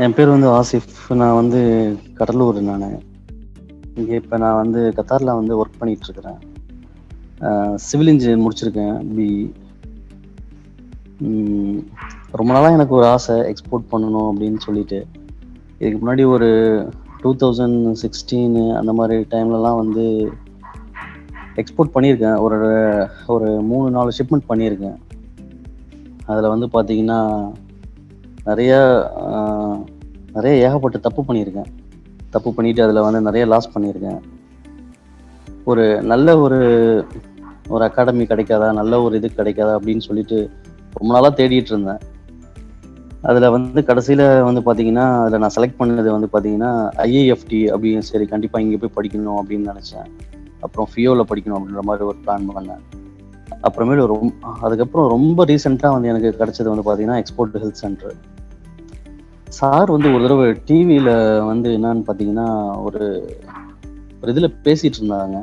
என் பேர் வந்து ஆசிஃப். நான் வந்து கடலூர். நான் இங்கே இப்போ நான் வந்து கத்தாரில் வந்து ஒர்க் பண்ணிகிட்ருக்கிறேன். சிவில் இன்ஜினியர் முடிச்சிருக்கேன், பிஇ. ரொம்ப நாளாக எனக்கு ஒரு ஆசை எக்ஸ்போர்ட் பண்ணணும் அப்படின்னு சொல்லிட்டு. இதுக்கு முன்னாடி ஒரு 2016 அந்த மாதிரி டைம்லலாம் வந்து எக்ஸ்போர்ட் பண்ணியிருக்கேன். ஒரு ஒரு 3-4 ஷிப்மெண்ட் பண்ணியிருக்கேன். அதில் வந்து பார்த்தீங்கன்னா நிறைய ஏகப்பட்ட தப்பு பண்ணியிருக்கேன். தப்பு பண்ணிட்டு அதில் வந்து நிறைய லாஸ் பண்ணியிருக்கேன். ஒரு நல்ல ஒரு அகாடமி கிடைக்காதா, நல்ல ஒரு இது கிடைக்காதா அப்படின்னு சொல்லிட்டு ரொம்ப நாளாக தேடிட்டு இருந்தேன். அதில் வந்து கடைசியில் வந்து பார்த்தீங்கன்னா அதில் நான் செலக்ட் பண்ணது வந்து பார்த்தீங்கன்னா ஐஏஎஃப்டி அப்படின்னு. சரி, கண்டிப்பாக இங்கே போய் படிக்கணும் அப்படின்னு நினச்சேன். அப்புறம் ஃபியோவில் படிக்கணும் அப்படின்ற மாதிரி ஒரு பிளான் பண்ணேன். அப்புறமேலு அதுக்கப்புறம் ரொம்ப ரீசெண்டாக வந்து எனக்கு கிடைச்சது வந்து பார்த்தீங்கன்னா எக்ஸ்போர்ட் ஹெல்த் சென்டர். சார் வந்து ஒரு தடவை டிவியில் வந்து என்னன்னு பார்த்தீங்கன்னா ஒரு இதில் பேசிகிட்டு இருந்தாங்க.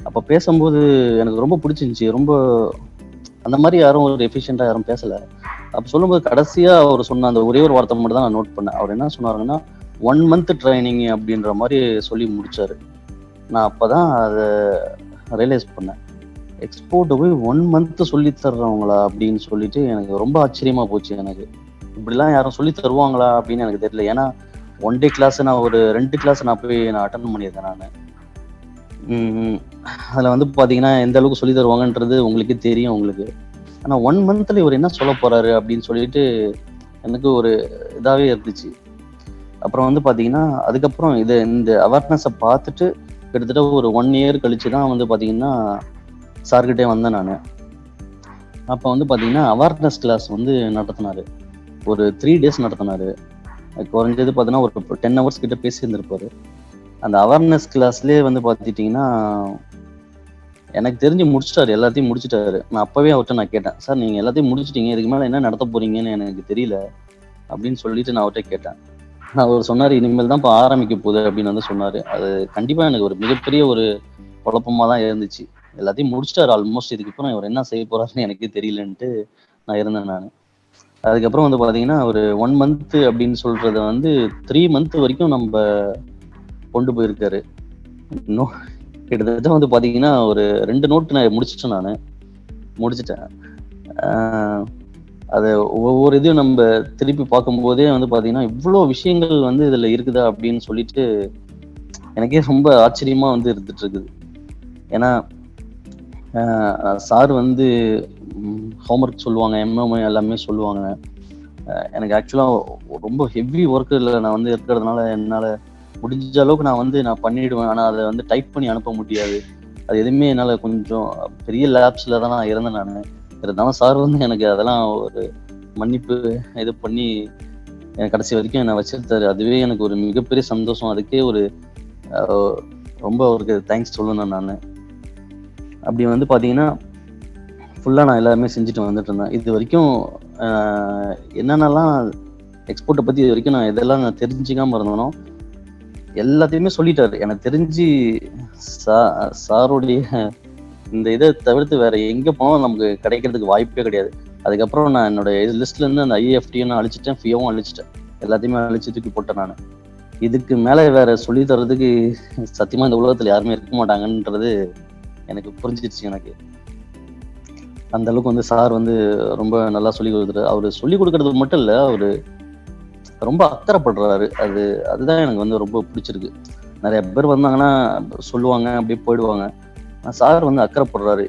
அப்போ பேசும்போது எனக்கு ரொம்ப பிடிச்சிருந்துச்சி. ரொம்ப அந்த மாதிரி யாரும் ஒரு எஃபிஷியண்ட்டாக யாரும் பேசலை. அப்போ சொல்லும்போது கடைசியாக அவர் சொன்ன அந்த ஒரே ஒரு வார்த்தை மட்டும் தான் நான் நோட் பண்ணேன். அவர் என்ன சொன்னாருங்கன்னா 1 month ட்ரைனிங் அப்படின்ற மாதிரி சொல்லி முடித்தார். நான் அப்போ தான் அதை ரியலைஸ் பண்ணேன். எக்ஸ்போர்ட்டை போய் 1 month சொல்லி தர்றவங்களா அப்படின்னு சொல்லிட்டு எனக்கு ரொம்ப ஆச்சரியமாக போச்சு. எனக்கு இப்படிலாம் யாரும் சொல்லி தருவாங்களா அப்படின்னு எனக்கு தெரியல. ஏன்னா 1 day கிளாஸ் நான் ஒரு 2 கிளாஸ் நான் போய் அட்டன் பண்ணியிருக்கேன். நான் அதில் வந்து பார்த்தீங்கன்னா எந்த அளவுக்கு சொல்லி தருவாங்கன்றது உங்களுக்கே தெரியும் உங்களுக்கு. ஆனால் 1 monthல இவர் என்ன சொல்ல போகிறாரு அப்படின்னு சொல்லிட்டு எனக்கு ஒரு இதாகவே இருந்துச்சு. அப்புறம் வந்து பார்த்தீங்கன்னா அதுக்கப்புறம் இந்த அவேர்னஸை பார்த்துட்டு கிட்டத்தட்ட ஒரு 1 year கழிச்சு தான் வந்து பார்த்தீங்கன்னா சார்கிட்டே வந்தேன் நான். அப்போ வந்து பார்த்தீங்கன்னா அவேர்னஸ் கிளாஸ் வந்து நடத்தினார். ஒரு 3 days நடத்தினார். குறைஞ்சது பார்த்தீங்கன்னா ஒரு 10 hours கிட்ட பேசியிருந்திருப்பார். அந்த அவேர்னஸ் கிளாஸ்லேயே வந்து பார்த்துட்டிங்கன்னா எனக்கு தெரிஞ்சு முடிச்சிட்டாரு, எல்லாத்தையும் முடிச்சிட்டாரு. நான் அப்போவே அவர்கிட்ட நான் கேட்டேன், சார் நீங்கள் எல்லாத்தையும் முடிச்சிட்டீங்க, இதுக்கு மேலே என்ன நடத்த போகிறீங்கன்னு எனக்கு தெரியல அப்படின்னு சொல்லிட்டு நான் அவர்கிட்ட கேட்டேன். அவர் சொன்னார், இனிமேல் தான் இப்போ ஆரம்பிக்க போகுது அப்படின்னு வந்து சொன்னார். அது கண்டிப்பாக எனக்கு ஒரு மிகப்பெரிய ஒரு குழப்பமாக தான் இருந்துச்சு. எல்லாத்தையும் முடிச்சிட்டாரு ஆல்மோஸ்ட். இதுக்கப்புறம் இவர் என்ன செய்ய போகிறாருன்னு எனக்கே தெரியலன்ட்டு நான் இருந்தேன் நான். அதுக்கப்புறம் வந்து பார்த்தீங்கன்னா ஒரு 1 month அப்படின்னு சொல்கிறத வந்து 3 month வரைக்கும் நம்ம கொண்டு போயிருக்காரு. இன்னும் கிட்டத்தட்ட வந்து பார்த்தீங்கன்னா ஒரு 2 note நான் முடிச்சிட்டேன். அதை ஒவ்வொரு இதையும் நம்ம திருப்பி பார்க்கும்போதே வந்து பார்த்தீங்கன்னா இவ்வளோ விஷயங்கள் வந்து இதில் இருக்குதா அப்படின்னு சொல்லிட்டு எனக்கே ரொம்ப ஆச்சரியமாக வந்து இருந்துட்டு இருக்குது. ஏன்னா சார் வந்து ஹோம்ஒர்க் சொல்லுவாங்க, எம்எம்ஐ எல்லாமே சொல்லுவாங்க. எனக்கு ஆக்சுவலாக ரொம்ப ஹெவி ஒர்க்கில் நான் வந்து இருக்கிறதுனால என்னால் முடிஞ்ச அளவுக்கு நான் பண்ணிடுவேன். ஆனால் அதை வந்து டைப் பண்ணி அனுப்ப முடியாது. அது எதுவுமே என்னால் கொஞ்சம் பெரிய லேப்ஸில் தான் நான் இருந்தேன் நான். இருந்தாலும் சார் வந்து எனக்கு அதெல்லாம் ஒரு மன்னிப்பு இது பண்ணி கடைசி வரைக்கும் என்னை வச்சிருந்தாரு. அதுவே எனக்கு ஒரு மிகப்பெரிய சந்தோஷம். அதுக்கே ஒரு ரொம்ப அவருக்கு தேங்க்ஸ் சொல்லணும் நான். அப்படி வந்து பார்த்தீங்கன்னா ஃபுல்லாக நான் எல்லாருமே செஞ்சுட்டு வந்துட்டு இருந்தேன். இது வரைக்கும் என்னென்னலாம் எக்ஸ்போர்ட்டை பற்றி இது வரைக்கும் நான் இதெல்லாம் நான் தெரிஞ்சுக்காமல் இருந்தேனோ எல்லாத்தையுமே சொல்லிட்டாரு. எனக்கு தெரிஞ்சு சாருடைய இந்த இதை தவிர்த்து வேற எங்கே போனாலும் நமக்கு கிடைக்கிறதுக்கு வாய்ப்பே கிடையாது. அதுக்கப்புறம் நான் என்னுடைய லிஸ்ட்லேருந்து அந்த ஐஏஎஃப்டியும் நான் அழிச்சிட்டேன், ஃபியோவும் அழிச்சிட்டேன், எல்லாத்தையுமே அழிச்சு தூக்கி போட்டேன் நான். இதுக்கு மேலே வேற சொல்லி தர்றதுக்கு சத்தியமாக இந்த உலகத்தில் யாருமே இருக்க மாட்டாங்கன்றது எனக்கு புரிஞ்சிடுச்சு. எனக்கு அந்த அளவுக்கு வந்து சார் வந்து ரொம்ப நல்லா சொல்லி கொடுக்குறாரு. அவர் சொல்லி கொடுக்கறது மட்டும் இல்லை, அவர் ரொம்ப அக்கறைப்படுறாரு. அதுதான் எனக்கு வந்து ரொம்ப பிடிச்சிருக்கு. நிறைய பேர் வந்தாங்கன்னா சொல்லுவாங்க, அப்படியே போயிடுவாங்க. சார் வந்து அக்கறைப்படுறாரு.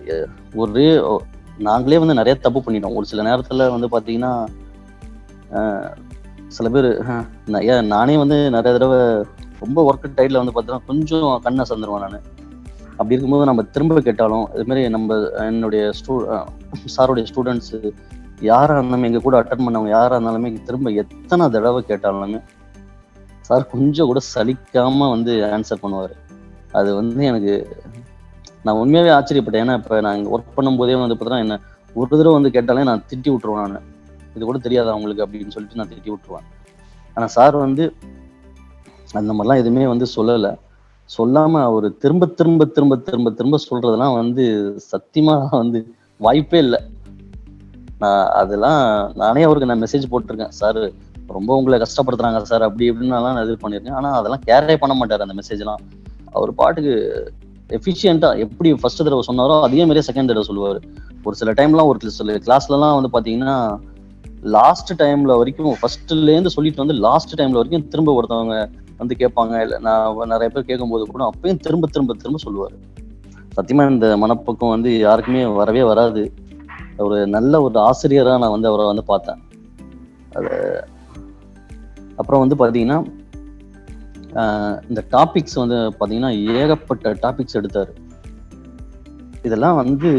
நாங்களே வந்து நிறைய தப்பு பண்ணிட்டோம். ஒரு சில நேரத்தில் வந்து பார்த்தீங்கன்னா சில பேர் நானே வந்து நிறைய தடவை ரொம்ப ஒர்க் டைட்டில் வந்து பார்த்தீங்கன்னா கொஞ்சம் கண்ணை சந்துருவேன் நான். அப்படி இருக்கும்போது நம்ம திரும்ப கேட்டாலும் இதுமாரி என்னுடைய சாருடைய ஸ்டூடெண்ட்ஸு யாராக இருந்தாலுமே, எங்கள் கூட அட்டன் பண்ணவங்க யாராக இருந்தாலுமே திரும்ப எத்தனை தடவை கேட்டாலுமே சார் கொஞ்சம் கூட சலிக்காமல் வந்து ஆன்சர் பண்ணுவார். அது வந்து எனக்கு நான் உண்மையாகவே ஆச்சரியப்பட்டேன். ஏன்னா இப்போ நான் இங்கே ஒர்க் பண்ணும்போதே வந்து பார்த்தீங்கன்னா என்ன ஒரு தடவை வந்து கேட்டாலே நான் திட்டி விட்டுருவேன். நான் இது கூட தெரியாதா அவங்களுக்கு அப்படின்னு சொல்லிட்டு நான் திட்டி விட்டுருவேன். ஆனால் சார் வந்து அந்த மாதிரிலாம் எதுவுமே வந்து சொல்லலை. சொல்லாமல் அவர் திரும்ப திரும்ப திரும்ப திரும்ப திரும்ப சொல்கிறதெல்லாம் வந்து சத்தியமாக வந்து வாய்ப்பே இல்லை. அதெல்லாம் நானே அவருக்கு மெசேஜ் போட்டிருக்கேன். சார் ரொம்ப உங்களை கஷ்டப்படுத்துறாங்க சார் அப்படி இப்படின்னு நான் இது பண்ணியிருக்கேன். ஆனா அதெல்லாம் கேரே பண்ண மாட்டாரு அந்த மெசேஜ்லாம். அவர் பாட்டுக்கு எஃபிஷியண்டா எப்படி ஃபர்ஸ்ட் தடவை சொன்னாரோ அதே மாதிரியே செகண்ட் தடவை சொல்லுவாரு. ஒரு சில டைம்லாம் ஒரு சில கிளாஸ்லலாம் வந்து பாத்தீங்கன்னா லாஸ்ட் டைம்ல வரைக்கும் ஃபர்ஸ்ட்ல இருந்து சொல்லிட்டு வந்து லாஸ்ட் டைம்ல வரைக்கும் திரும்ப ஒருத்தவங்க வந்து கேட்பாங்க. இல்ல நான் நிறைய பேர் கேட்கும்போது கூட அப்பயும் திரும்ப திரும்ப திரும்ப சொல்லுவாரு. சத்தியமா இந்த மனப்பக்கம் வந்து யாருக்குமே வரவே வராது. ஒரு நல்ல ஒரு ஆசிரியரா நான் வந்து அவரை வந்து பார்த்தேன். அது அப்புறம் வந்து பாத்தீங்கன்னா இந்த டாபிக்ஸ் வந்து பாத்தீங்கன்னா ஏகப்பட்ட டாபிக்ஸ் எடுத்தாரு. இதெல்லாம் வந்து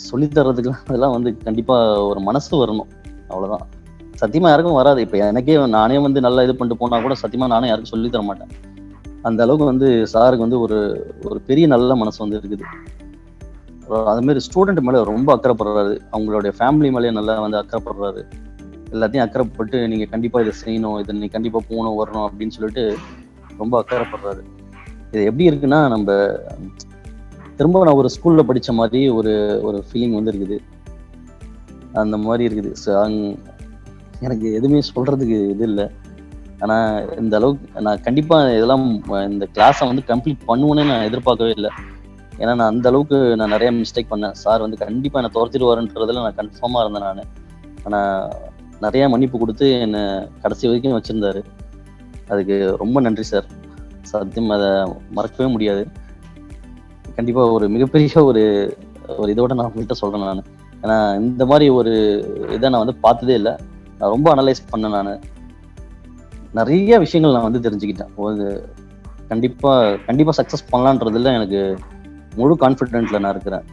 சொல்லித்தரதுக்குலாம் அதெல்லாம் வந்து கண்டிப்பா ஒரு மனசு வரணும், அவ்வளவுதான். சத்தியமா யாருக்கும் வராது. இப்ப எனக்கே நானே வந்து நல்லா இது பண்ணிட்டு போனா கூட சத்தியமா நானே யாருக்கும் சொல்லி தர மாட்டேன். அந்த அளவுக்கு வந்து சாருக்கு வந்து ஒரு ஒரு பெரிய நல்ல மனசு வந்து இருக்குது. அது மாதிரி ஸ்டூடெண்ட் மேல ரொம்ப அக்கறைப்படுறாரு. அவங்களுடைய ஃபேமிலி மேலேயே நல்லா வந்து அக்கறைப்படுறாரு. எல்லாத்தையும் அக்கறைப்பட்டு நீங்க கண்டிப்பா இதை செய்யணும், இதை நீ கண்டிப்பா போகணும் வரணும் அப்படின்னு சொல்லிட்டு ரொம்ப அக்கறைப்படுறாரு. இது எப்படி இருக்குன்னா நம்ம திரும்ப நான் ஒரு ஸ்கூல்ல படிச்ச மாதிரி ஒரு ஒரு ஃபீலிங் வந்து இருக்குது. அந்த மாதிரி இருக்குது. எனக்கு எதுவுமே சொல்றதுக்கு இது இல்லை. ஆனா இந்த அளவுக்கு நான் கண்டிப்பா இதெல்லாம் இந்த கிளாஸை வந்து கம்ப்ளீட் பண்ணுவேன்னு நான் எதிர்பார்க்கவே இல்லை. ஏன்னா நான் அந்த அளவுக்கு நான் நிறைய மிஸ்டேக் பண்ணேன். சார் வந்து கண்டிப்பா என்னை துரத்திடுவாருன்றதுல நான் கன்ஃபார்மா இருந்தேன் நான். ஆனா நிறைய மன்னிப்பு கொடுத்து என்னை கடைசி வரைக்கும் வச்சிருந்தாரு. அதுக்கு ரொம்ப நன்றி சார். சத்தியம் அதை மறக்கவே முடியாது. கண்டிப்பா ஒரு மிகப்பெரிய ஒரு ஒரு இதோட நான் உங்கள்கிட்ட சொல்றேன் நான். ஏன்னா இந்த மாதிரி ஒரு இதை நான் வந்து பார்த்ததே இல்லை. நான் ரொம்ப அனலைஸ் பண்ணேன். நான் நிறைய விஷயங்கள் நான் வந்து தெரிஞ்சுக்கிட்டேன். ஒரு கண்டிப்பா கண்டிப்பா சக்சஸ் பண்ணலான்றதுல எனக்கு முழு கான்ஃபிடென்ட்ல நான் இருக்கிறேன்.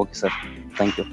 Okay sir, thank you.